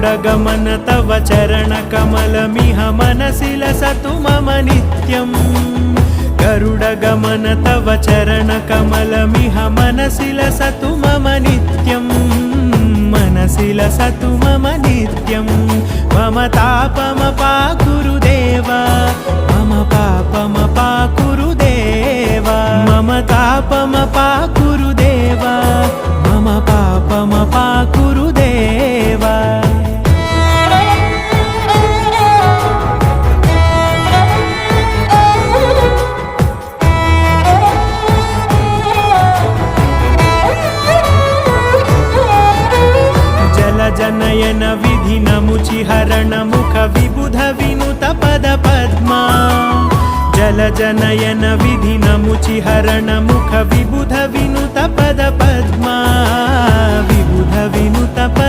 गरुडगमन तव चरणकमलमिह मनसि लसतु मम नित्यम् गरुडगमन तव चरणकमलमिह मनसि लसतु मम नित्यम् मनसि लसतु मम नित्यं मम तापमपाकुरु देवा मम पापमपाकुरु देवा मम तापमपाकुरु देवा मम पापमपाकुरु देवा जनयन विधि नमुचिहरण मुख विबुध विनुत पद पद्मा जल जनयन विधि नमुचिहरण मुख विबुध विनुत पद पद्मा विबुध विनुत पद